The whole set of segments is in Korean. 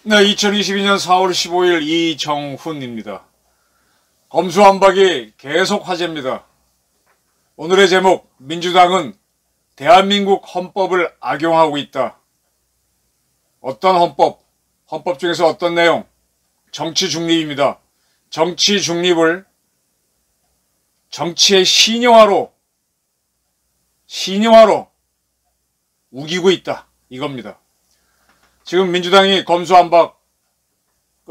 네, 2022년 4월 15일 이정훈입니다. 검수완박이 계속 화제입니다. 오늘의 제목, 민주당은 대한민국 헌법을 악용하고 있다. 어떤 헌법? 헌법 중에서 어떤 내용? 정치 중립입니다. 정치 중립을 정치의 신여화로 우기고 있다. 이겁니다. 지금 민주당이 검수완박을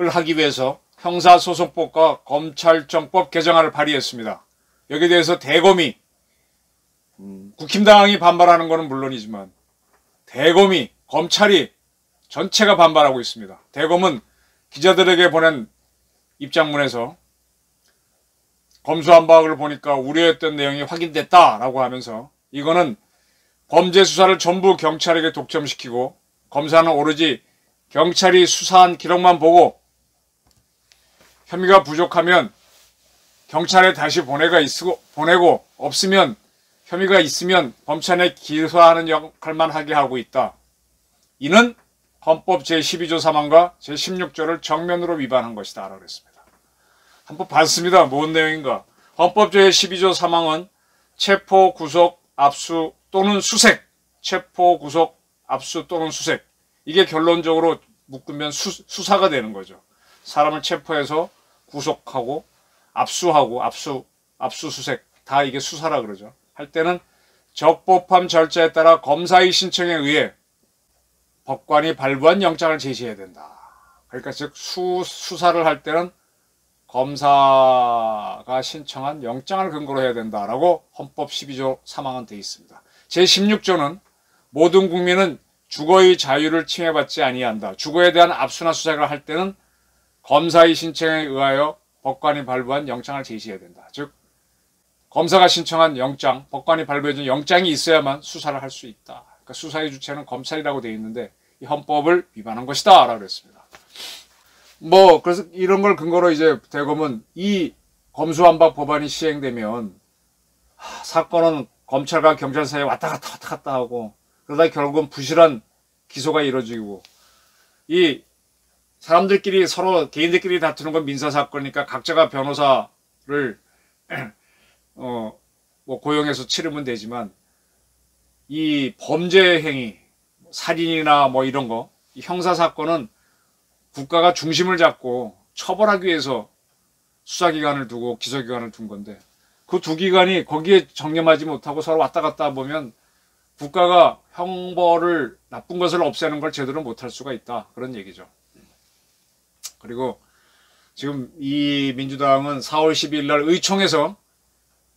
하기 위해서 형사소송법과 검찰청법 개정안을 발의했습니다. 여기에 대해서 대검이 국힘당이 반발하는 것은 물론이지만 대검이 검찰이 전체가 반발하고 있습니다. 대검은 기자들에게 보낸 입장문에서 검수완박을 보니까 우려했던 내용이 확인됐다라고 하면서 이거는 범죄 수사를 전부 경찰에게 독점시키고 검사는 오로지 경찰이 수사한 기록만 보고 혐의가 부족하면 경찰에 다시 보내고 없으면 혐의가 있으면 검찰에 기소하는 역할만 하게 하고 있다. 이는 헌법 제12조 3항과 제16조를 정면으로 위반한 것이다 라고 했습니다. 한번 봤습니다. 뭔 내용인가. 헌법 제12조 3항은 체포, 구속, 압수 또는 수색, 체포, 구속, 압수 또는 수색. 이게 결론적으로 묶으면 수사가 되는 거죠. 사람을 체포해서 구속하고 압수하고 압수수색 다 이게 수사라 그러죠. 할 때는 적법함 절차에 따라 검사의 신청에 의해 법관이 발부한 영장을 제시해야 된다. 그러니까 즉 수사를 할 때는 검사가 신청한 영장을 근거로 해야 된다라고 헌법 12조 3항은 되어 있습니다. 제16조는 모든 국민은 주거의 자유를 침해받지 아니한다. 주거에 대한 압수나 수색을 할 때는 검사의 신청에 의하여 법관이 발부한 영장을 제시해야 된다. 즉 검사가 신청한 영장, 법관이 발부해준 영장이 있어야만 수사를 할 수 있다. 그러니까 수사의 주체는 검찰이라고 되어 있는데 이 헌법을 위반한 것이다 라고 했습니다. 그래서 이런 걸 근거로 이제 대검은 이 검수완박 법안이 시행되면 사건은 검찰과 경찰 사이에 왔다 갔다 하고 그러다 결국은 부실한 기소가 이루어지고 이 사람들끼리 서로 개인들끼리 다투는 건 민사사건이니까 각자가 변호사를 고용해서 치르면 되지만 이 범죄 행위, 살인이나 이런 거, 이 형사사건은 국가가 중심을 잡고 처벌하기 위해서 수사기관을 두고 기소기관을 둔 건데 그 두 기관이 거기에 정념하지 못하고 서로 왔다 갔다 보면 국가가 형벌을 나쁜 것을 없애는 걸 제대로 못할 수가 있다. 그런 얘기죠. 그리고 지금 이 민주당은 4월 12일 날 의총에서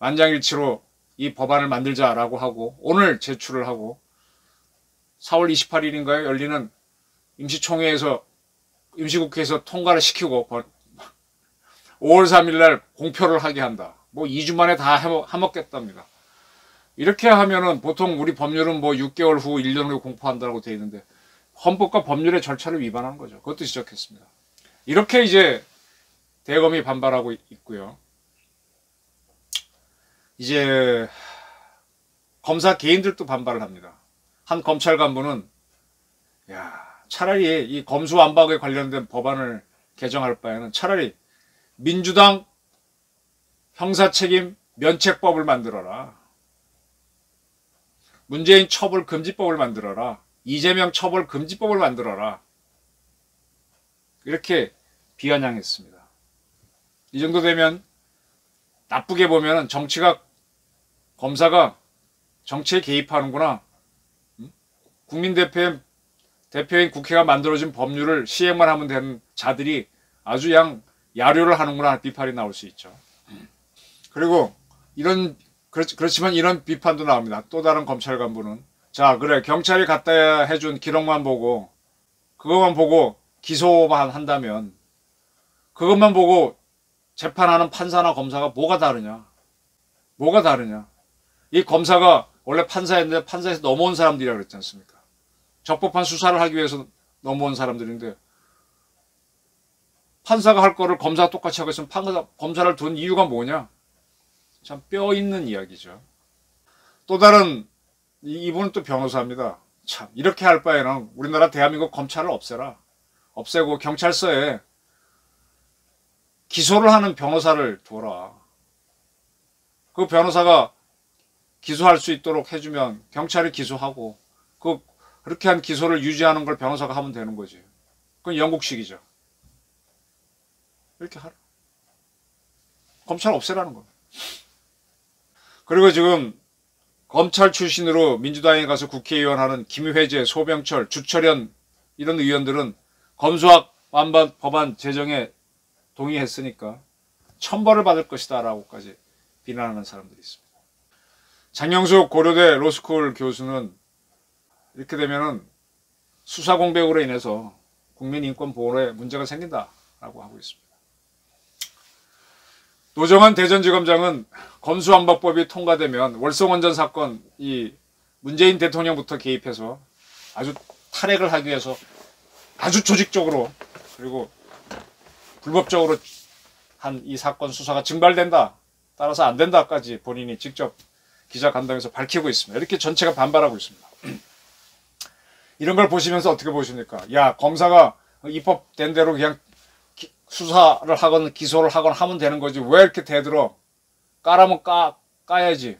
만장일치로 이 법안을 만들자라고 하고 오늘 제출을 하고 4월 28일인가요? 열리는 임시국회에서 통과를 시키고 5월 3일 날 공표를 하게 한다. 2주 만에 다 해먹겠답니다. 이렇게 하면은 보통 우리 법률은 6개월 후, 1년 후에 공포한다고 되어 있는데 헌법과 법률의 절차를 위반하는 거죠. 그것도 지적했습니다. 이렇게 이제 대검이 반발하고 있고요. 이제 검사 개인들도 반발을 합니다. 한 검찰 간부는 차라리 이 검수완박에 관련된 법안을 개정할 바에는 차라리 민주당 형사책임 면책법을 만들어라. 문재인 처벌 금지법을 만들어라. 이재명 처벌 금지법을 만들어라. 이렇게 비아냥했습니다. 이 정도 되면 나쁘게 보면 검사가 정치에 개입하는구나. 국민 대표인 국회가 만들어진 법률을 시행만 하면 되는 자들이 아주 야료를 하는구나 비판이 나올 수 있죠. 그리고 그렇지만 이런 비판도 나옵니다. 또 다른 검찰 간부는 그래 경찰이 갖다 해준 기록만 보고 그것만 보고 기소만 한다면 그것만 보고 재판하는 판사나 검사가 뭐가 다르냐. 이 검사가 원래 판사였는데 판사에서 넘어온 사람들이라 그랬지 않습니까? 적법한 수사를 하기 위해서 넘어온 사람들인데 판사가 할 거를 검사가 똑같이 하고 있으면 검사를 둔 이유가 뭐냐? 참 뼈 있는 이야기죠. 또 다른 이분은 또 변호사입니다. 참 이렇게 할 바에는 우리나라 대한민국 검찰을 없애라. 없애고 경찰서에 기소를 하는 변호사를 둬라. 그 변호사가 기소할 수 있도록 해주면 경찰이 기소하고 그렇게 한 기소를 유지하는 걸 변호사가 하면 되는 거지. 그건 영국식이죠. 이렇게 하라. 검찰 없애라는 겁니다. 그리고 지금 검찰 출신으로 민주당에 가서 국회의원 하는 김회재, 소병철, 주철현 이런 의원들은 검수학 법안 제정에 동의했으니까 천벌을 받을 것이다 라고까지 비난하는 사람들이 있습니다. 장영숙 고려대 로스쿨 교수는 이렇게 되면은 수사 공백으로 인해서 국민인권보호에 문제가 생긴다라고 하고 있습니다. 노정환 대전지검장은 검수완박법이 통과되면 월성원전 사건 이 문재인 대통령부터 개입해서 아주 탈핵을 하기 위해서 아주 조직적으로 그리고 불법적으로 한 이 사건 수사가 증발된다. 따라서 안 된다까지 본인이 직접 기자간담회에서 밝히고 있습니다. 이렇게 전체가 반발하고 있습니다. 이런 걸 보시면서 어떻게 보십니까? 야, 검사가 입법된 대로 그냥 수사를 하건 기소를 하건 하면 되는 거지. 왜 이렇게 대들어? 까라면 까야지.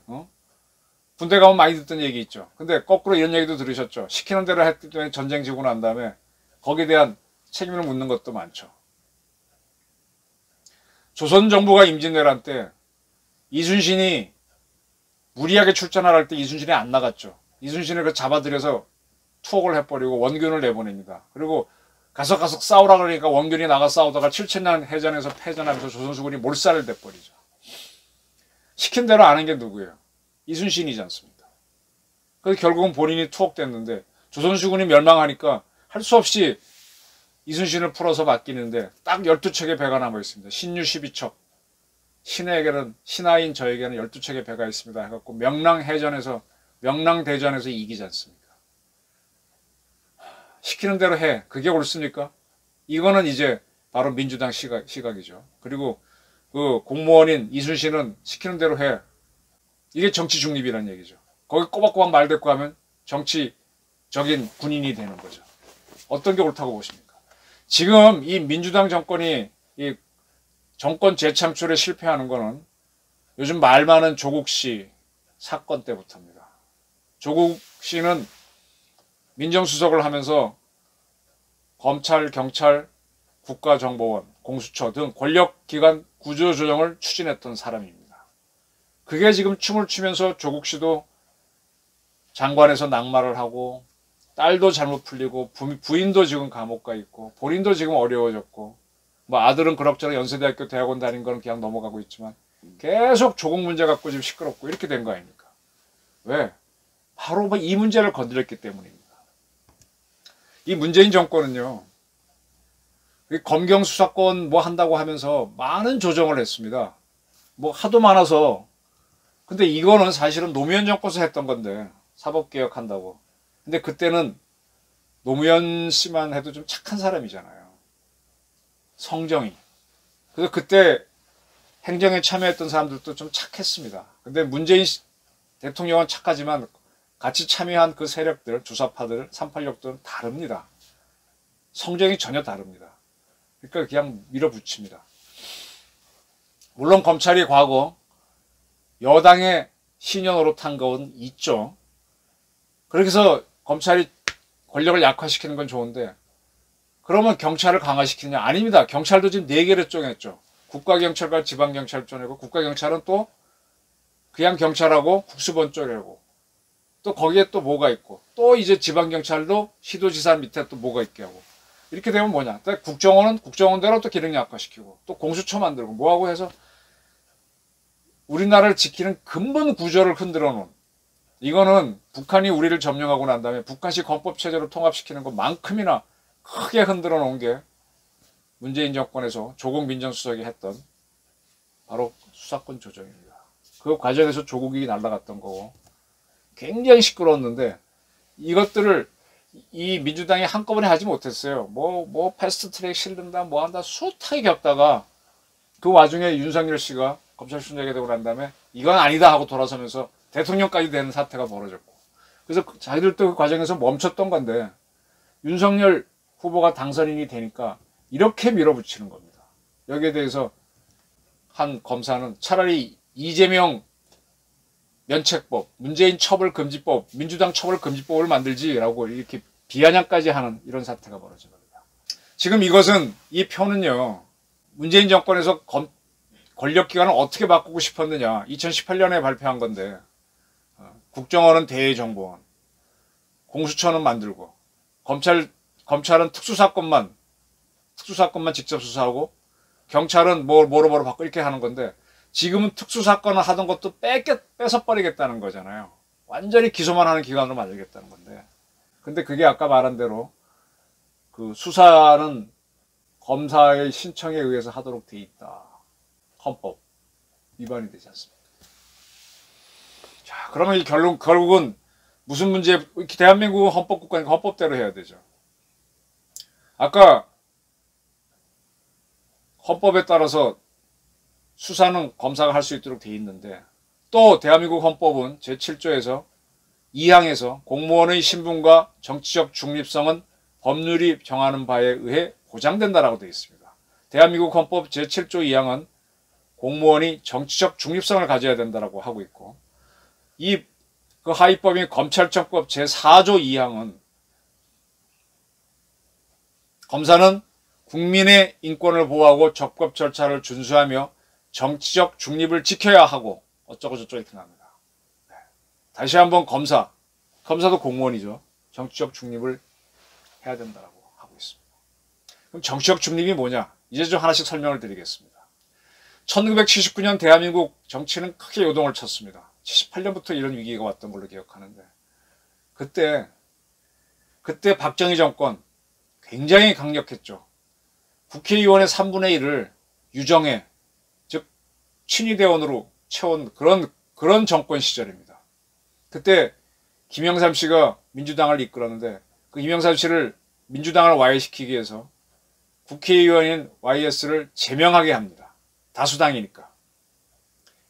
군대 가면 많이 듣던 얘기 있죠. 근데 거꾸로 이런 얘기도 들으셨죠. 시키는 대로 했더니 전쟁 지고 난 다음에 거기에 대한 책임을 묻는 것도 많죠. 조선 정부가 임진왜란 때 이순신이 무리하게 출전을 할 때 이순신이 안 나갔죠. 이순신을 잡아들여서 투옥을 해버리고 원균을 내보냅니다. 그리고 가서 싸우라 그러니까 원균이 나가 싸우다가 7천년 해전에서 패전하면서 조선수군이 몰살을 내버리죠. 시킨 대로 아는 게 누구예요? 이순신이지 않습니까? 그래서 결국은 본인이 투옥됐는데 조선수군이 멸망하니까 할 수 없이 이순신을 풀어서 맡기는데 딱 12척의 배가 남아 있습니다. 신유 12척. 신하인 저에게는 12척의 배가 있습니다. 해갖고 명랑대전에서 이기지 않습니까? 시키는 대로 해. 그게 옳습니까? 이거는 이제 바로 민주당 시각이죠. 그리고 그 공무원인 이순신은 시키는 대로 해. 이게 정치 중립이라는 얘기죠. 거기 꼬박꼬박 말대꾸 하면 정치적인 군인이 되는 거죠. 어떤 게 옳다고 보십니까? 지금 이 민주당 정권이 이 정권 재창출에 실패하는 거는 요즘 말 많은 조국 씨 사건 때부터입니다. 조국 씨는 민정수석을 하면서 검찰, 경찰, 국가정보원, 공수처 등 권력기관 구조조정을 추진했던 사람입니다. 그게 지금 춤을 추면서 조국 씨도 장관에서 낙마를 하고 딸도 잘못 풀리고 부인도 지금 감옥 가 있고 본인도 지금 어려워졌고 뭐 아들은 그럭저럭 연세대학교 대학원 다닌 거는 그냥 넘어가고 있지만 계속 조국 문제 갖고 지금 시끄럽고 이렇게 된 거 아닙니까? 왜? 바로 이 문제를 건드렸기 때문입니다. 이 문재인 정권은요. 검경 수사권 뭐 한다고 하면서 많은 조정을 했습니다. 뭐 하도 많아서. 근데 이거는 사실은 노무현 정권에서 했던 건데 사법개혁한다고. 근데 그때는 노무현 씨만 해도 좀 착한 사람이잖아요. 성정이. 그래서 그때 행정에 참여했던 사람들도 좀 착했습니다. 근데 문재인 대통령은 착하지만 같이 참여한 그 세력들, 주사파들, 386들은 다릅니다. 성정이 전혀 다릅니다. 그러니까 그냥 밀어붙입니다. 물론 검찰이 과거 여당의 신여 노릇한 건 있죠. 그래서 검찰이 권력을 약화시키는 건 좋은데 그러면 경찰을 강화시키느냐? 아닙니다. 경찰도 지금 4개를 쪼갰죠. 국가경찰과 지방경찰 쪼개고 국가경찰은 또 그냥 경찰하고 국수본 쪼개고 또 거기에 또 뭐가 있고 또 이제 지방경찰도 시도지사 밑에 또 뭐가 있게 하고 이렇게 되면 뭐냐? 국정원은 국정원대로 또 기능 약화시키고 또 공수처 만들고 뭐하고 해서 우리나라를 지키는 근본 구조를 흔들어 놓은 이거는 북한이 우리를 점령하고 난 다음에 북한식 헌법체제로 통합시키는 것만큼이나 크게 흔들어 놓은 게 문재인 정권에서 조국 민정수석이 했던 바로 수사권 조정입니다. 그 과정에서 조국이 날아갔던 거고 굉장히 시끄러웠는데 이것들을 이 민주당이 한꺼번에 하지 못했어요. 뭐 패스트트랙 실른다 뭐 한다 숱하게 겪다가 그 와중에 윤석열 씨가 검찰총장이 되고 난 다음에 이건 아니다 하고 돌아서면서 대통령까지 되는 사태가 벌어졌고, 그래서 자기들도 그 과정에서 멈췄던 건데 윤석열 후보가 당선인이 되니까 이렇게 밀어붙이는 겁니다. 여기에 대해서 한 검사는 차라리 이재명 면책법, 문재인 처벌금지법, 민주당 처벌금지법을 만들지라고 이렇게 비아냥까지 하는 이런 사태가 벌어진 겁니다. 지금 이것은, 이 표는요, 문재인 정권에서 권력기관을 어떻게 바꾸고 싶었느냐, 2018년에 발표한 건데, 국정원은 대외정보원, 공수처는 만들고, 검찰은 특수사건만 직접 수사하고, 경찰은 뭐로 바꾸고 이렇게 하는 건데, 지금은 특수사건을 하던 것도 뺏어버리겠다는 거잖아요. 완전히 기소만 하는 기관으로 만들겠다는 건데. 근데 그게 아까 말한 대로 그 수사는 검사의 신청에 의해서 하도록 돼 있다. 헌법 위반이 되지 않습니까? 자, 그러면 결국은 무슨 문제, 대한민국은 헌법국가니까 헌법대로 해야 되죠. 아까 헌법에 따라서 수사는 검사가 할 수 있도록 돼 있는데, 또 대한민국 헌법은 제7조에서 2항에서 공무원의 신분과 정치적 중립성은 법률이 정하는 바에 의해 보장된다라고 되어 있습니다. 대한민국 헌법 제7조 2항은 공무원이 정치적 중립성을 가져야 된다라고 하고 있고, 그 하위법인 검찰청법 제4조 2항은 검사는 국민의 인권을 보호하고 적법 절차를 준수하며 정치적 중립을 지켜야 하고 어쩌고저쩌고 이렇게 나옵니다. 네. 다시 한번 검사도 공무원이죠. 정치적 중립을 해야 된다고 하고 있습니다. 그럼 정치적 중립이 뭐냐? 이제 좀 하나씩 설명을 드리겠습니다. 1979년 대한민국 정치는 크게 요동을 쳤습니다. 78년부터 이런 위기가 왔던 걸로 기억하는데, 그때 박정희 정권 굉장히 강력했죠. 국회의원의 3분의 1을 유정회, 즉 친위대원으로 채운 그런 정권 시절입니다. 그때 김영삼 씨가 민주당을 이끌었는데, 그 김영삼 씨를 민주당을 와해시키기 위해서 국회의원인 YS를 제명하게 합니다. 다수당이니까.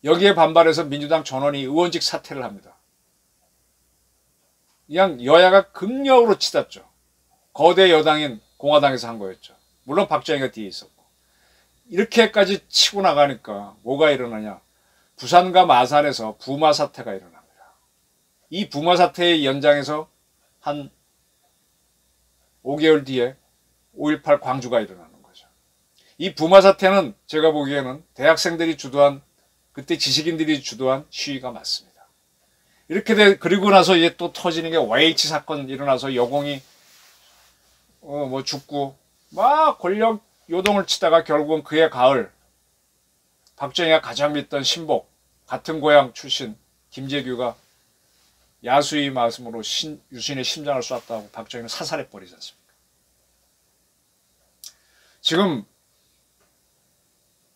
여기에 반발해서 민주당 전원이 의원직 사퇴를 합니다. 그냥 여야가 극력으로 치닫죠. 거대 여당인 공화당에서 한 거였죠. 물론 박정희가 뒤에 있었고. 이렇게까지 치고 나가니까 뭐가 일어나냐. 부산과 마산에서 부마 사태가 일어납니다. 이 부마 사태의 연장에서 한 5개월 뒤에 5.18 광주가 일어나는 거죠. 이 부마 사태는 제가 보기에는 대학생들이 주도한, 그때 지식인들이 주도한 시위가 맞습니다. 그리고 나서 이제 또 터지는 게 YH 사건 일어나서 여공이 죽고 막 권력 요동을 치다가 결국은 그해 가을 박정희가 가장 믿던 신복, 같은 고향 출신 김재규가 야수의 말씀으로 유신의 심장을 쐈다고 박정희는 사살해버리지 않습니까?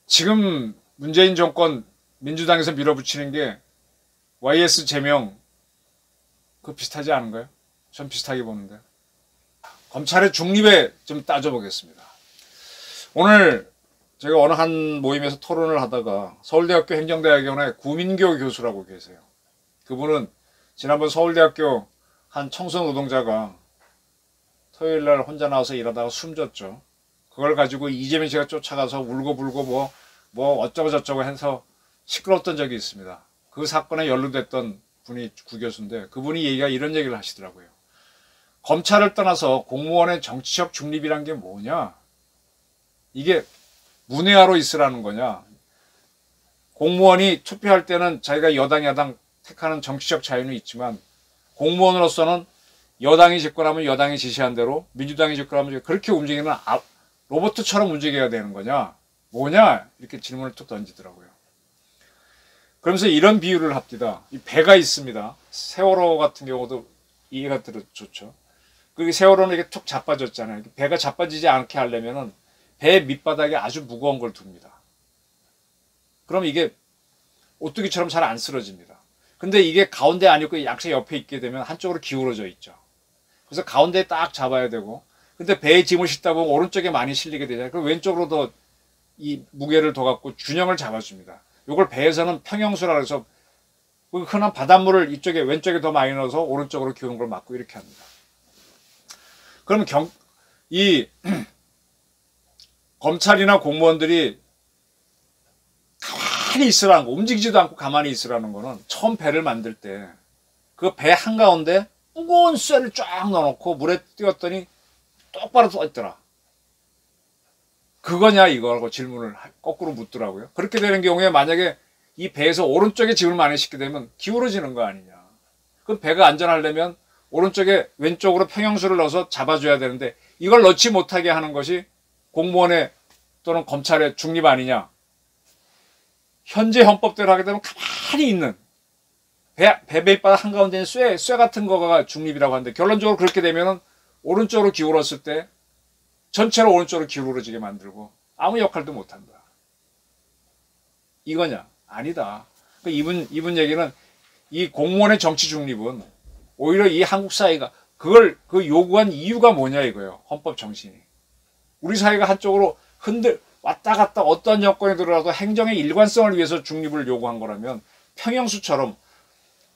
지금 문재인 정권 민주당에서 밀어붙이는 게 YS 제명, 그거 비슷하지 않은가요? 전 비슷하게 보는데. 검찰의 중립에 좀 따져보겠습니다. 오늘 제가 어느 한 모임에서 토론을 하다가 서울대학교 행정대학원의 구민교 교수라고 계세요. 그분은 지난번 서울대학교 한 청소 노동자가 토요일날 혼자 나와서 일하다가 숨졌죠. 그걸 가지고 이재명 씨가 쫓아가서 울고불고 뭐 어쩌고저쩌고 해서 시끄러웠던 적이 있습니다. 그 사건에 연루됐던 분이 구 교수인데, 그분이 이런 얘기를 하시더라고요. 검찰을 떠나서 공무원의 정치적 중립이란 게 뭐냐? 이게 문외하로 있으라는 거냐? 공무원이 투표할 때는 자기가 여당, 야당 택하는 정치적 자유는 있지만, 공무원으로서는 여당이 집권하면 여당이 지시한 대로, 민주당이 집권하면 그렇게 움직이는 로봇처럼 움직여야 되는 거냐? 뭐냐? 이렇게 질문을 툭 던지더라고요. 그러면서 이런 비유를 합니다. 이 배가 있습니다. 세월호 같은 경우도 이해가 좋죠. 그 세월호는 이렇게 툭 자빠졌잖아요. 배가 자빠지지 않게 하려면은 배 밑바닥에 아주 무거운 걸 둡니다. 그럼 이게 오뚜기처럼 잘 안 쓰러집니다. 근데 이게 가운데 아니고 약간 옆에 있게 되면 한쪽으로 기울어져 있죠. 그래서 가운데에 딱 잡아야 되고, 근데 배에 짐을 싣다 보면 오른쪽에 많이 실리게 되잖아요. 그럼 왼쪽으로 더 이 무게를 더 갖고 균형을 잡아줍니다. 이걸 배에서는 평형수라 해서 흔한 바닷물을 이쪽에 왼쪽에 더 많이 넣어서 오른쪽으로 기우는 걸 막고 이렇게 합니다. 그러면 이 검찰이나 공무원들이 가만히 있으라는 거, 움직이지도 않고 가만히 있으라는 거는 처음 배를 만들 때 그 배 한가운데 무거운 쇠를 쫙 넣어놓고 물에 띄웠더니 똑바로 서 있더라. 그거냐 이거라고 질문을 거꾸로 묻더라고요. 그렇게 되는 경우에 만약에 이 배에서 오른쪽에 짐을 많이 싣게 되면 기울어지는 거 아니냐. 그럼 배가 안전하려면 오른쪽에 왼쪽으로 평형수를 넣어서 잡아줘야 되는데 이걸 넣지 못하게 하는 것이 공무원의 또는 검찰의 중립 아니냐. 현재 헌법대로 하게 되면 가만히 있는 배 밑바닥 한가운데 있는 쇠 같은 거가 중립이라고 하는데 결론적으로 그렇게 되면은 오른쪽으로 기울었을 때 전체로 오른쪽으로 기울어지게 만들고 아무 역할도 못한다. 이거냐? 아니다. 이분 얘기는 이 공무원의 정치 중립은 오히려 이 한국 사회가 그 요구한 이유가 뭐냐 이거예요. 헌법 정신이. 우리 사회가 한쪽으로 왔다 갔다 어떠한 여건에 들어가도 행정의 일관성을 위해서 중립을 요구한 거라면 평형수처럼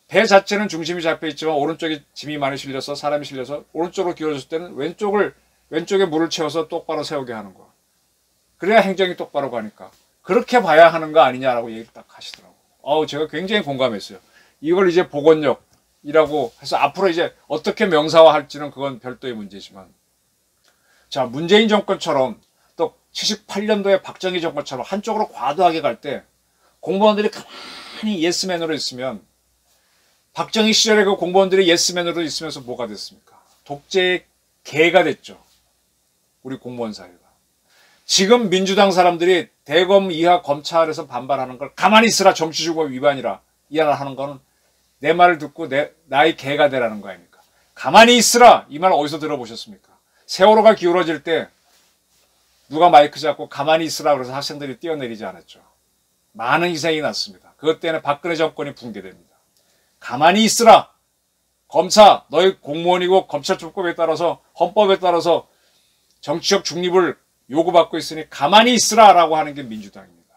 배 자체는 중심이 잡혀 있지만 오른쪽에 짐이 많이 실려서 사람이 실려서 오른쪽으로 기울어졌을 때는 왼쪽에 물을 채워서 똑바로 세우게 하는 거. 그래야 행정이 똑바로 가니까. 그렇게 봐야 하는 거 아니냐라고 얘기를 딱 하시더라고요. 제가 굉장히 공감했어요. 이걸 이제 보건력이라고 해서 앞으로 이제 어떻게 명사화할지는 그건 별도의 문제지만. 자, 문재인 정권처럼 또 78년도에 박정희 정권처럼 한쪽으로 과도하게 갈 때 공무원들이 가만히 예스맨으로 있으면 박정희 시절에 그 공무원들이 예스맨으로 있으면서 뭐가 됐습니까? 독재의 개가 됐죠. 우리 공무원 사회가. 지금 민주당 사람들이 대검 이하 검찰에서 반발하는 걸 가만히 있으라 정치주권 위반이라 하는 거는 내 말을 듣고 나의 개가 되라는 거 아닙니까? 가만히 있으라 이 말 어디서 들어보셨습니까? 세월호가 기울어질 때 누가 마이크 잡고 가만히 있으라 그래서 학생들이 뛰어내리지 않았죠. 많은 희생이 났습니다. 그것 때문에 박근혜 정권이 붕괴됩니다. 가만히 있으라. 검사 너희 공무원이고 검찰청법에 따라서 헌법에 따라서 정치적 중립을 요구받고 있으니 가만히 있으라 라고 하는 게 민주당입니다.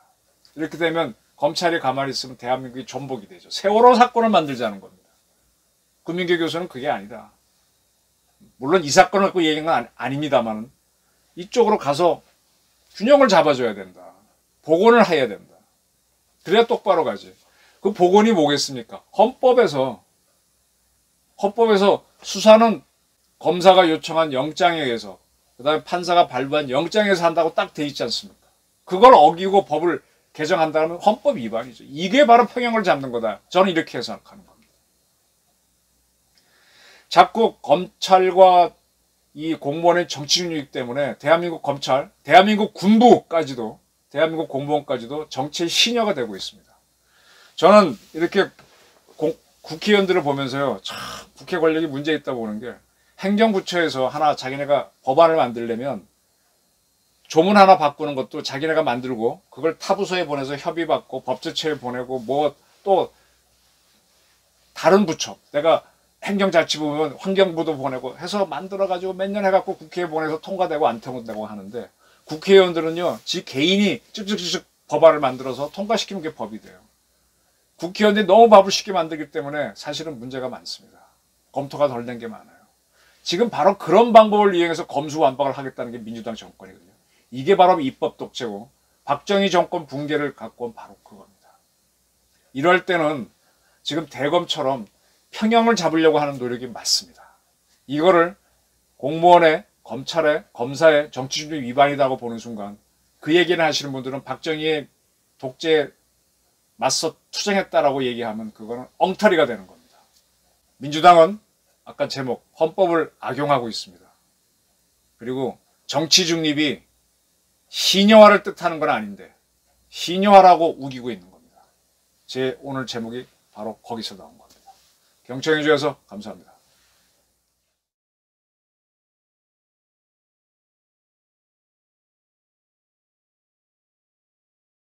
이렇게 되면 검찰이 가만히 있으면 대한민국이 전복이 되죠. 세월호 사건을 만들자는 겁니다. 구민교 교수는 그게 아니다. 물론 이 사건을 갖고 얘기한 건 아닙니다만 이쪽으로 가서 균형을 잡아줘야 된다. 복원을 해야 된다. 그래야 똑바로 가지. 그 복원이 뭐겠습니까? 헌법에서 수사는 검사가 요청한 영장에 의해서 그 다음에 판사가 발부한 영장에서 한다고 딱 돼 있지 않습니까? 그걸 어기고 법을 개정한다면 헌법 위반이죠. 이게 바로 평형을 잡는 거다. 저는 이렇게 생각하는 겁니다. 자꾸 검찰과 이 공무원의 정치 중립 때문에 대한민국 검찰, 대한민국 군부까지도, 대한민국 공무원까지도 정치의 시녀가 되고 있습니다. 저는 이렇게 국회의원들을 보면서요, 참 국회 권력이 문제 있다고 보는 게 행정부처에서 하나 자기네가 법안을 만들려면 조문 하나 바꾸는 것도 자기네가 만들고 그걸 타부서에 보내서 협의받고 법제처에 보내고 뭐 또 다른 부처 내가 행정자치부 보면 환경부도 보내고 해서 만들어가지고 몇 년 해갖고 국회에 보내서 통과되고 안 통과되고 하는데 국회의원들은요 지 개인이 쭉쭉쭉 법안을 만들어서 통과시키는 게 법이 돼요. 국회의원들이 너무 법을 쉽게 만들기 때문에 사실은 문제가 많습니다. 검토가 덜 된 게 많아요. 지금 바로 그런 방법을 이용해서 검수완박을 하겠다는 게 민주당 정권이거든요. 이게 바로 입법 독재고 박정희 정권 붕괴를 갖고 온 바로 그겁니다. 이럴 때는 지금 대검처럼 평형을 잡으려고 하는 노력이 맞습니다. 이거를 공무원의, 검찰의, 검사의 정치중립 위반이라고 보는 순간 그 얘기를 하시는 분들은 박정희의 독재에 맞서 투쟁했다라고 얘기하면 그거는 엉터리가 되는 겁니다. 민주당은 아까 제목 헌법을 악용하고 있습니다. 그리고 정치 중립이 시녀화를 뜻하는 건 아닌데 시녀화라고 우기고 있는 겁니다. 제 오늘 제목이 바로 거기서 나온 겁니다. 경청해 주셔서 감사합니다.